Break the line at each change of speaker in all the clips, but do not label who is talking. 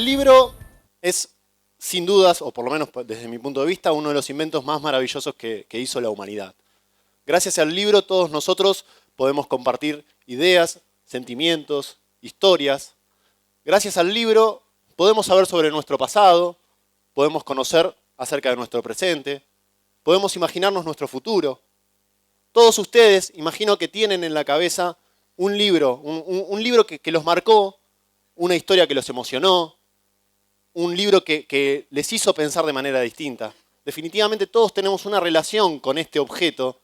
El libro es, sin dudas, o por lo menos desde mi punto de vista, uno de los inventos más maravillosos que hizo la humanidad. Gracias al libro todos nosotros podemos compartir ideas, sentimientos, historias. Gracias al libro podemos saber sobre nuestro pasado, podemos conocer acerca de nuestro presente, podemos imaginarnos nuestro futuro. Todos ustedes, imagino que tienen en la cabeza un libro, un libro que los marcó, una historia que los emocionó, un libro que les hizo pensar de manera distinta. Definitivamente todos tenemos una relación con este objeto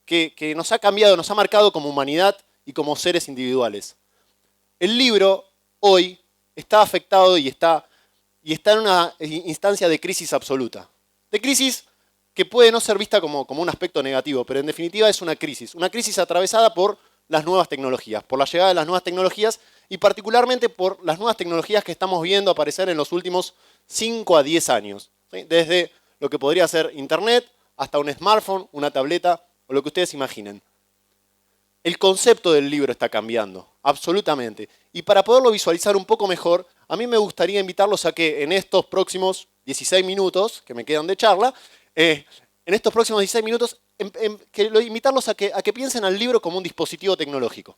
que nos ha cambiado, nos ha marcado como humanidad y como seres individuales. El libro hoy está afectado y está en una instancia de crisis absoluta. De crisis que puede no ser vista como un aspecto negativo, pero en definitiva es una crisis atravesada por las nuevas tecnologías, por la llegada de las nuevas tecnologías y particularmente por las nuevas tecnologías que estamos viendo aparecer en los últimos 5 a 10 años. ¿Sí? Desde lo que podría ser Internet hasta un smartphone, una tableta o lo que ustedes imaginen. El concepto del libro está cambiando, absolutamente. Y para poderlo visualizar un poco mejor, a mí me gustaría invitarlos a que en estos próximos 16 minutos que me quedan de charla, invitarlos a que piensen al libro como un dispositivo tecnológico.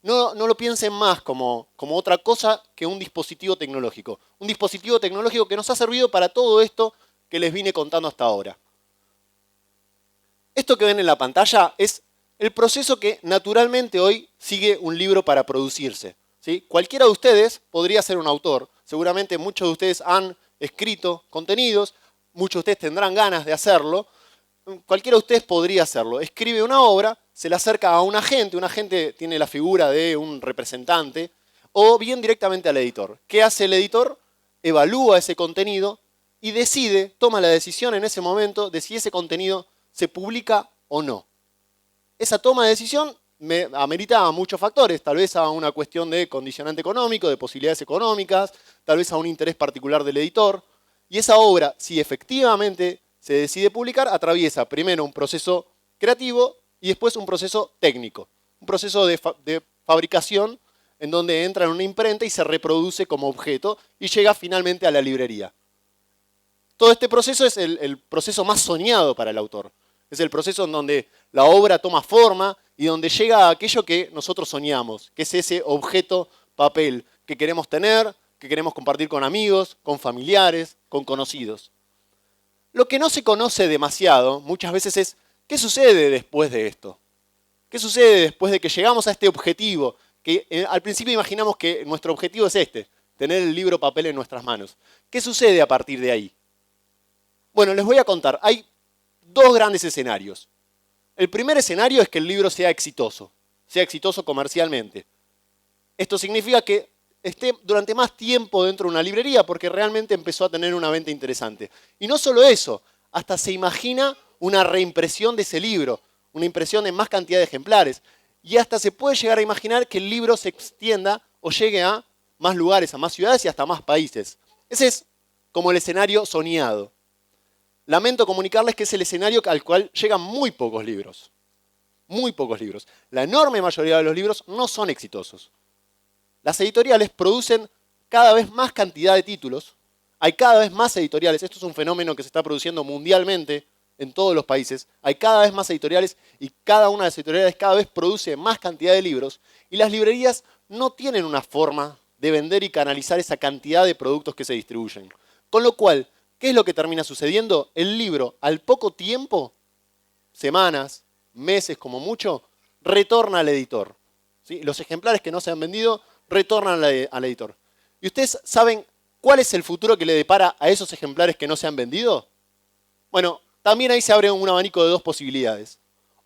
No lo piensen más como otra cosa que un dispositivo tecnológico. Un dispositivo tecnológico que nos ha servido para todo esto que les vine contando hasta ahora. Esto que ven en la pantalla es el proceso que naturalmente hoy sigue un libro para producirse. ¿Sí? Cualquiera de ustedes podría ser un autor. Seguramente muchos de ustedes han escrito contenidos, muchos de ustedes tendrán ganas de hacerlo. Cualquiera de ustedes podría hacerlo. Escribe una obra, se la acerca a un agente tiene la figura de un representante, o bien directamente al editor. ¿Qué hace el editor? Evalúa ese contenido y toma la decisión en ese momento de si ese contenido se publica o no. Esa toma de decisión amerita a muchos factores, tal vez a una cuestión de condicionante económico, de posibilidades económicas, tal vez a un interés particular del editor. Y esa obra, si efectivamente se decide publicar, atraviesa primero un proceso creativo y después un proceso técnico. Un proceso de fabricación en donde entra en una imprenta y se reproduce como objeto y llega finalmente a la librería. Todo este proceso es el proceso más soñado para el autor. Es el proceso en donde la obra toma forma y donde llega a aquello que nosotros soñamos, que es ese objeto papel que queremos tener, que queremos compartir con amigos, con familiares, con conocidos. Lo que no se conoce demasiado muchas veces es ¿qué sucede después de esto? ¿Qué sucede después de que llegamos a este objetivo? Que al principio imaginamos que nuestro objetivo es tener el libro papel en nuestras manos. ¿Qué sucede a partir de ahí? Bueno, les voy a contar. Hay dos grandes escenarios. El primer escenario es que el libro sea exitoso comercialmente. Esto significa que esté durante más tiempo dentro de una librería porque realmente empezó a tener una venta interesante. Y no solo eso, hasta se imagina una reimpresión de ese libro, una impresión en más cantidad de ejemplares. Y hasta se puede llegar a imaginar que el libro se extienda o llegue a más lugares, a más ciudades y hasta más países. Ese es como el escenario soñado. Lamento comunicarles que es el escenario al cual llegan muy pocos libros. Muy pocos libros. La enorme mayoría de los libros no son exitosos. Las editoriales producen cada vez más cantidad de títulos. Hay cada vez más editoriales. Esto es un fenómeno que se está produciendo mundialmente en todos los países. Hay cada vez más editoriales y cada una de las editoriales cada vez produce más cantidad de libros. Y las librerías no tienen una forma de vender y canalizar esa cantidad de productos que se distribuyen. Con lo cual, ¿qué es lo que termina sucediendo? El libro, al poco tiempo, semanas, meses como mucho, retorna al editor. ¿Sí? Los ejemplares que no se han vendido retornan al editor. ¿Y ustedes saben cuál es el futuro que le depara a esos ejemplares que no se han vendido? Bueno, también ahí se abre un abanico de dos posibilidades.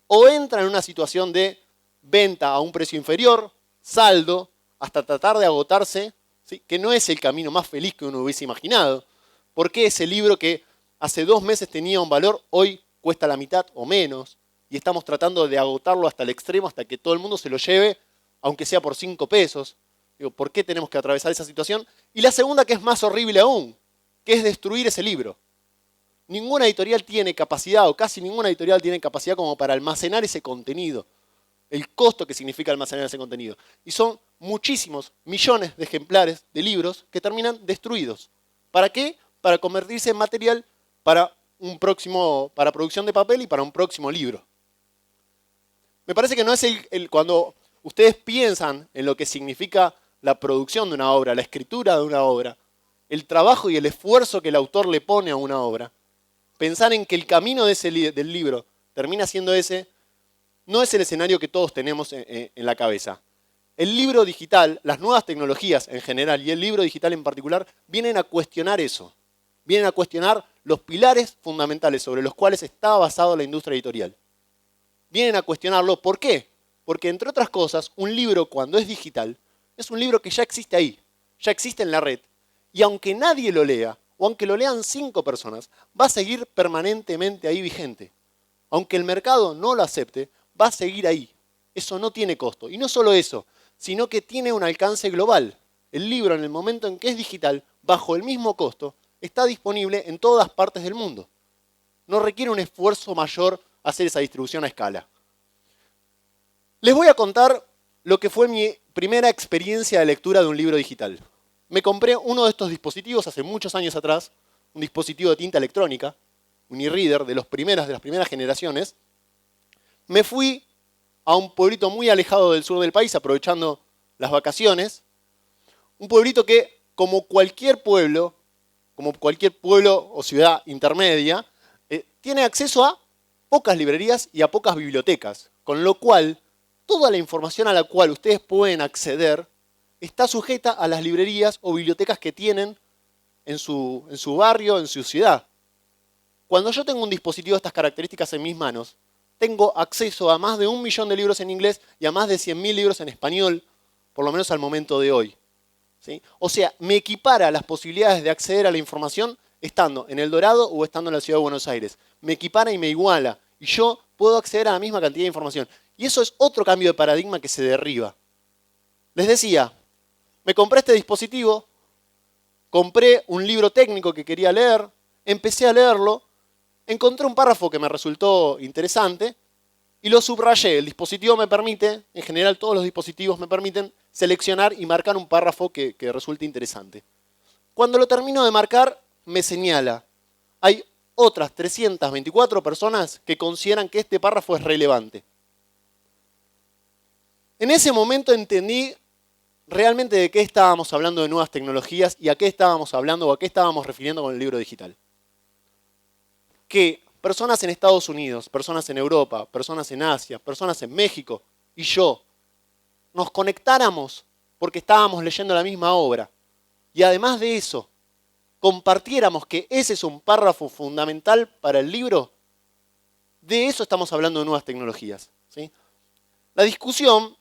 O entran en una situación de venta a un precio inferior, saldo, hasta tratar de agotarse, ¿sí? Que no es el camino más feliz que uno hubiese imaginado. ¿Por qué ese libro que hace 2 meses tenía un valor, hoy cuesta la mitad o menos? Y estamos tratando de agotarlo hasta el extremo, hasta que todo el mundo se lo lleve, aunque sea por 5 pesos. Digo, ¿por qué tenemos que atravesar esa situación? Y la segunda, que es más horrible aún, que es destruir ese libro. Ninguna editorial tiene capacidad, o casi ninguna editorial tiene capacidad como para almacenar ese contenido. el costo que significa almacenar ese contenido. Y son muchísimos, millones de ejemplares de libros que terminan destruidos. ¿Para qué? Para convertirse en material para para producción de papel y para un próximo libro. Me parece que no es cuando ustedes piensan en lo que significa la producción de una obra, la escritura de una obra, el trabajo y el esfuerzo que el autor le pone a una obra, pensar en que el camino del libro termina siendo ese, no es el escenario que todos tenemos en la cabeza. El libro digital, las nuevas tecnologías en general y el libro digital en particular, vienen a cuestionar eso. Vienen a cuestionar los pilares fundamentales sobre los cuales está basada la industria editorial. Vienen a cuestionarlo. ¿Por qué? Porque, entre otras cosas, un libro cuando es digital, es un libro que ya existe ahí, ya existe en la red, y aunque nadie lo lea, o aunque lo lean 5 personas, va a seguir permanentemente ahí vigente. Aunque el mercado no lo acepte, va a seguir ahí. Eso no tiene costo. Y no solo eso, sino que tiene un alcance global. El libro, en el momento en que es digital, bajo el mismo costo, está disponible en todas partes del mundo. No requiere un esfuerzo mayor hacer esa distribución a escala. Les voy a contar lo que fue mi primera experiencia de lectura de un libro digital. Me compré uno de estos dispositivos hace muchos años atrás, un dispositivo de tinta electrónica, un e-reader de las primeras generaciones. Me fui a un pueblito muy alejado del sur del país, aprovechando las vacaciones. Un pueblito que, como cualquier pueblo o ciudad intermedia, tiene acceso a pocas librerías y a pocas bibliotecas, con lo cual toda la información a la cual ustedes pueden acceder está sujeta a las librerías o bibliotecas que tienen en su barrio, en su ciudad. Cuando yo tengo un dispositivo de estas características en mis manos, tengo acceso a más de 1 millón de libros en inglés y a más de 100.000 libros en español, por lo menos al momento de hoy. ¿Sí? O sea, me equipara las posibilidades de acceder a la información estando en El Dorado o estando en la ciudad de Buenos Aires. Me equipara y me iguala. Y yo puedo acceder a la misma cantidad de información. Y eso es otro cambio de paradigma que se derriba. Les decía, me compré este dispositivo, compré un libro técnico que quería leer, empecé a leerlo, encontré un párrafo que me resultó interesante y lo subrayé. El dispositivo me permite, en general todos los dispositivos me permiten, seleccionar y marcar un párrafo que resulte interesante. Cuando lo termino de marcar, me señala, hay otras 324 personas que consideran que este párrafo es relevante. En ese momento entendí realmente de qué estábamos hablando de nuevas tecnologías y a qué estábamos hablando o a qué estábamos refiriendo con el libro digital. Que personas en Estados Unidos, personas en Europa, personas en Asia, personas en México y yo nos conectáramos porque estábamos leyendo la misma obra y además de eso compartiéramos que ese es un párrafo fundamental para el libro, de eso estamos hablando de nuevas tecnologías. ¿Sí? La discusión,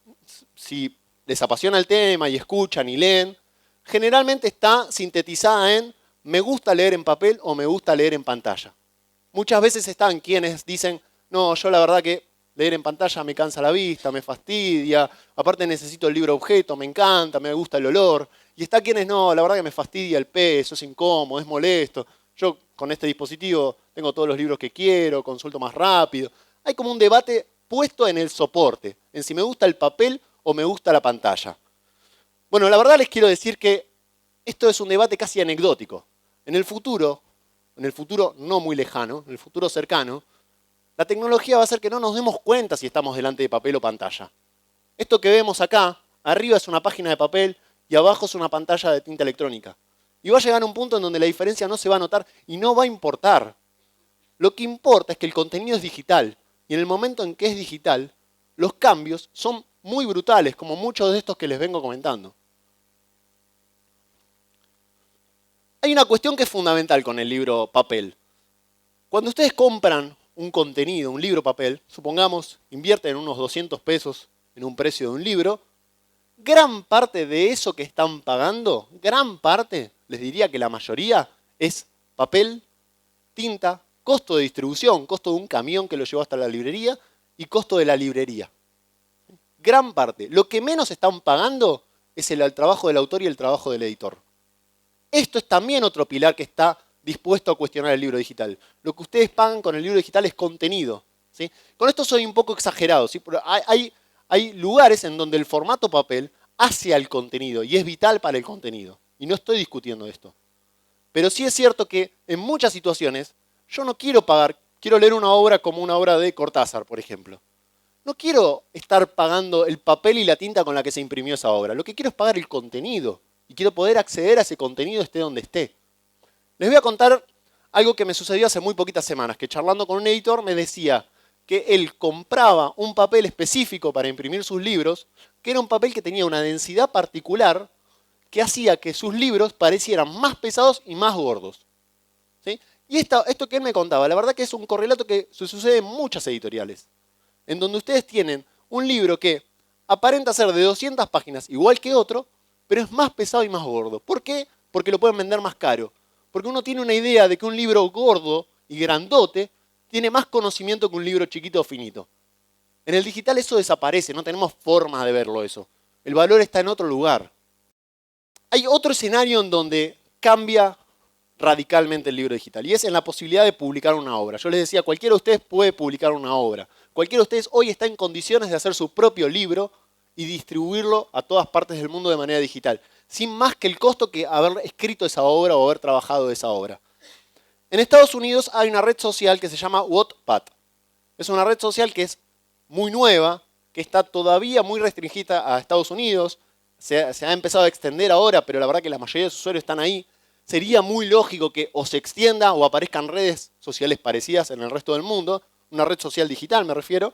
si les apasiona el tema y escuchan y leen, generalmente está sintetizada en me gusta leer en papel o me gusta leer en pantalla. Muchas veces están quienes dicen, no, yo la verdad que leer en pantalla me cansa la vista, me fastidia, aparte necesito el libro objeto, me encanta, me gusta el olor. Y está quienes no, la verdad que me fastidia el peso, es incómodo, es molesto. Yo con este dispositivo tengo todos los libros que quiero, consulto más rápido. Hay como un debate puesto en el soporte, en si me gusta el papel o me gusta la pantalla. Bueno, la verdad les quiero decir que esto es un debate casi anecdótico. En el futuro no muy lejano, en el futuro cercano, la tecnología va a hacer que no nos demos cuenta si estamos delante de papel o pantalla. Esto que vemos acá, arriba es una página de papel y abajo es una pantalla de tinta electrónica. Y va a llegar a un punto en donde la diferencia no se va a notar y no va a importar. Lo que importa es que el contenido es digital y en el momento en que es digital, los cambios son muy brutales, como muchos de estos que les vengo comentando. Hay una cuestión que es fundamental con el libro papel. Cuando ustedes compran un contenido, un libro papel, supongamos, invierten unos 200 pesos en un precio de un libro, gran parte de eso que están pagando, gran parte, les diría que la mayoría, es papel, tinta, costo de distribución, costo de un camión que lo llevó hasta la librería y costo de la librería. Gran parte. Lo que menos están pagando es el trabajo del autor y el trabajo del editor. Esto es también otro pilar que está dispuesto a cuestionar el libro digital. Lo que ustedes pagan con el libro digital es contenido. ¿Sí? Con esto soy un poco exagerado, ¿sí? Pero hay hay lugares en donde el formato papel hace al contenido y es vital para el contenido. Y no estoy discutiendo esto. Pero sí es cierto que en muchas situaciones yo no quiero pagar, quiero leer una obra como una obra de Cortázar, por ejemplo. No quiero estar pagando el papel y la tinta con la que se imprimió esa obra. Lo que quiero es pagar el contenido. Y quiero poder acceder a ese contenido esté donde esté. Les voy a contar algo que me sucedió hace muy poquitas semanas, que charlando con un editor me decía que él compraba un papel específico para imprimir sus libros, que era un papel que tenía una densidad particular que hacía que sus libros parecieran más pesados y más gordos. ¿Sí? Y esto que él me contaba, la verdad que es un correlato que sucede en muchas editoriales, en donde ustedes tienen un libro que aparenta ser de 200 páginas igual que otro, pero es más pesado y más gordo. ¿Por qué? Porque lo pueden vender más caro. Porque uno tiene una idea de que un libro gordo y grandote tiene más conocimiento que un libro chiquito o finito. En el digital eso desaparece, no tenemos forma de verlo eso. El valor está en otro lugar. Hay otro escenario en donde cambia radicalmente el libro digital y es en la posibilidad de publicar una obra. Yo les decía, cualquiera de ustedes puede publicar una obra. Cualquiera de ustedes hoy está en condiciones de hacer su propio libro y distribuirlo a todas partes del mundo de manera digital, sin más que el costo que haber escrito esa obra o haber trabajado esa obra. En Estados Unidos hay una red social que se llama Wattpad. Es una red social que es muy nueva, que está todavía muy restringida a Estados Unidos. Se ha empezado a extender ahora, pero la verdad que la mayoría de sus usuarios están ahí. Sería muy lógico que o se extienda o aparezcan redes sociales parecidas en el resto del mundo, una red social digital me refiero,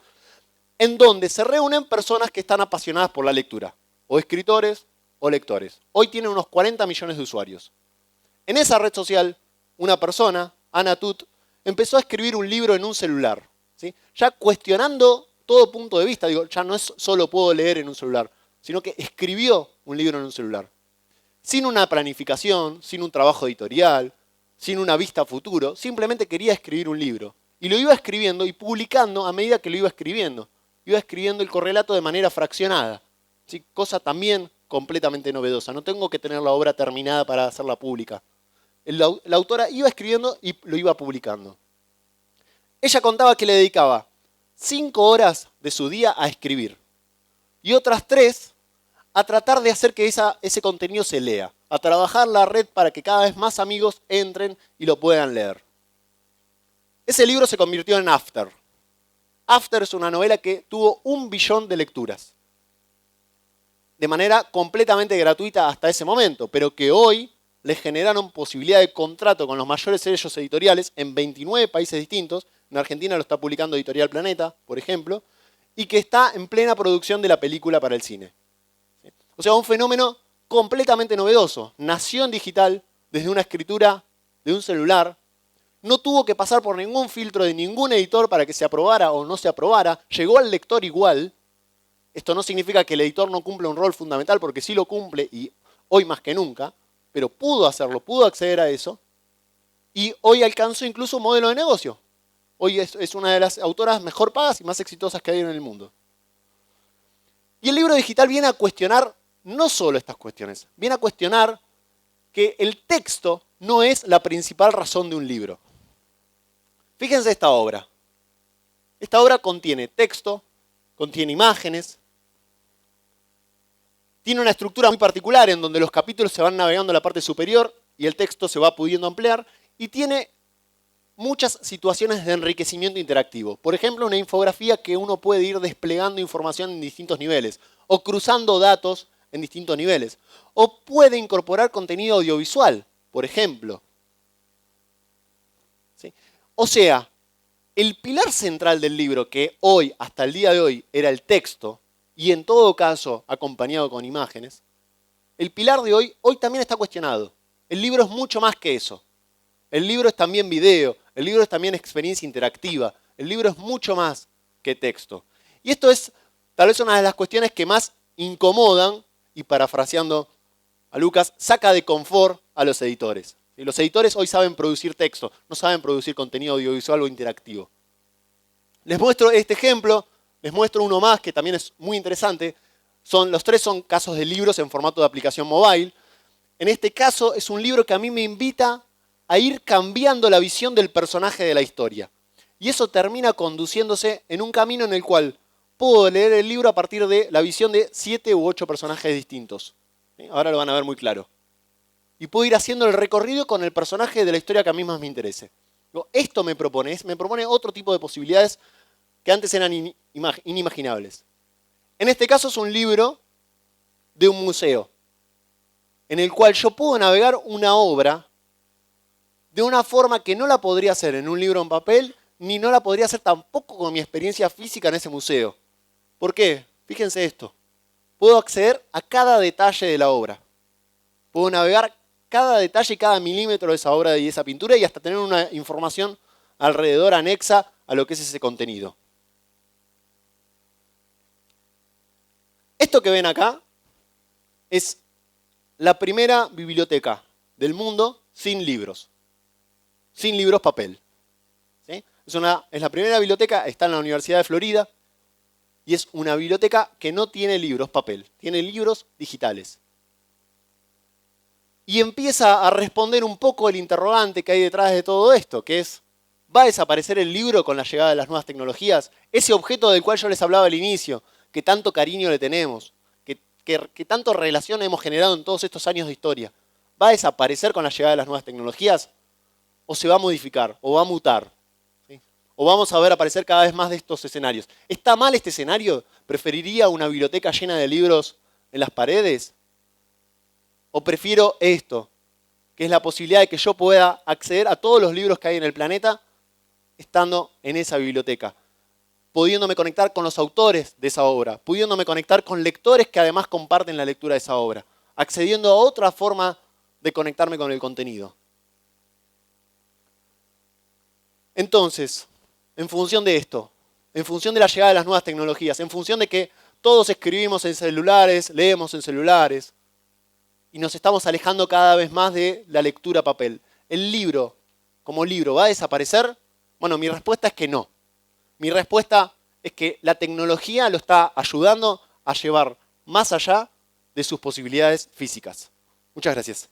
en donde se reúnen personas que están apasionadas por la lectura, o escritores o lectores. Hoy tiene unos 40 millones de usuarios. En esa red social, una persona, Anna Tut, empezó a escribir un libro en un celular, ¿sí? Ya cuestionando todo punto de vista, digo, ya no es solo puedo leer en un celular, sino que escribió un libro en un celular. Sin una planificación, sin un trabajo editorial, sin una vista a futuro, simplemente quería escribir un libro. Y lo iba escribiendo y publicando a medida que lo iba escribiendo. Iba escribiendo el correlato de manera fraccionada, ¿sí? Cosa también completamente novedosa. No tengo que tener la obra terminada para hacerla pública. La autora iba escribiendo y lo iba publicando. Ella contaba que le dedicaba 5 horas de su día a escribir y otras 3 a tratar de hacer que ese contenido se lea, a trabajar la red para que cada vez más amigos entren y lo puedan leer. Ese libro se convirtió en After. After es una novela que tuvo 1 billón de lecturas, de manera completamente gratuita hasta ese momento, pero que hoy le generaron posibilidad de contrato con los mayores sellos editoriales en 29 países distintos. En Argentina lo está publicando Editorial Planeta, por ejemplo, y que está en plena producción de la película para el cine. O sea, un fenómeno completamente novedoso. Nació en digital, desde una escritura de un celular. No tuvo que pasar por ningún filtro de ningún editor para que se aprobara o no se aprobara. Llegó al lector igual. Esto no significa que el editor no cumpla un rol fundamental, porque sí lo cumple y hoy más que nunca. Pero pudo hacerlo, pudo acceder a eso. Y hoy alcanzó incluso un modelo de negocio. Hoy es una de las autoras mejor pagas y más exitosas que hay en el mundo. Y el libro digital viene a cuestionar no solo estas cuestiones, viene a cuestionar que el texto no es la principal razón de un libro. Fíjense esta obra. Esta obra contiene texto, contiene imágenes, tiene una estructura muy particular en donde los capítulos se van navegando en la parte superior y el texto se va pudiendo ampliar, y tiene muchas situaciones de enriquecimiento interactivo. Por ejemplo, una infografía que uno puede ir desplegando información en distintos niveles, o cruzando datos en distintos niveles, o puede incorporar contenido audiovisual, por ejemplo. ¿Sí? O sea, el pilar central del libro, que hoy, hasta el día de hoy, era el texto, y en todo caso acompañado con imágenes, el pilar de hoy también está cuestionado. El libro es mucho más que eso. El libro es también video, el libro es también experiencia interactiva, el libro es mucho más que texto. Y esto es tal vez una de las cuestiones que más incomodan, y parafraseando a Lucas, saca de confort a los editores. Y los editores hoy saben producir texto, no saben producir contenido audiovisual o interactivo. Les muestro este ejemplo, les muestro uno más que también es muy interesante. Los 3 son casos de libros en formato de aplicación mobile. En este caso es un libro que a mí me invita a ir cambiando la visión del personaje de la historia. Y eso termina conduciéndose en un camino en el cual puedo leer el libro a partir de la visión de 7 u 8 personajes distintos. ¿Sí? Ahora lo van a ver muy claro. Y puedo ir haciendo el recorrido con el personaje de la historia que a mí más me interese. Esto me propone otro tipo de posibilidades que antes eran inimaginables. En este caso es un libro de un museo, en el cual yo puedo navegar una obra de una forma que no la podría hacer en un libro en papel, ni no la podría hacer tampoco con mi experiencia física en ese museo. ¿Por qué? Fíjense esto. Puedo acceder a cada detalle de la obra. Puedo navegar cada detalle y cada milímetro de esa obra y esa pintura y hasta tener una información alrededor anexa a lo que es ese contenido. Esto que ven acá es la primera biblioteca del mundo sin libros papel. ¿Sí? Es la primera biblioteca, está en la Universidad de Florida y es una biblioteca que no tiene libros papel, tiene libros digitales. Y empieza a responder un poco el interrogante que hay detrás de todo esto, que es, ¿va a desaparecer el libro con la llegada de las nuevas tecnologías? Ese objeto del cual yo les hablaba al inicio, que tanto cariño le tenemos, que tanto relación hemos generado en todos estos años de historia, ¿va a desaparecer con la llegada de las nuevas tecnologías? ¿O se va a modificar? ¿O va a mutar? ¿Sí? ¿O vamos a ver aparecer cada vez más de estos escenarios? ¿Está mal este escenario? ¿Preferiría una biblioteca llena de libros en las paredes? ¿O prefiero esto, que es la posibilidad de que yo pueda acceder a todos los libros que hay en el planeta estando en esa biblioteca? Pudiéndome conectar con los autores de esa obra, pudiéndome conectar con lectores que además comparten la lectura de esa obra, accediendo a otra forma de conectarme con el contenido. Entonces, en función de esto, en función de la llegada de las nuevas tecnologías, en función de que todos escribimos en celulares, leemos en celulares, y nos estamos alejando cada vez más de la lectura papel, ¿el libro como libro va a desaparecer? Bueno, mi respuesta es que no. Mi respuesta es que la tecnología lo está ayudando a llevar más allá de sus posibilidades físicas. Muchas gracias.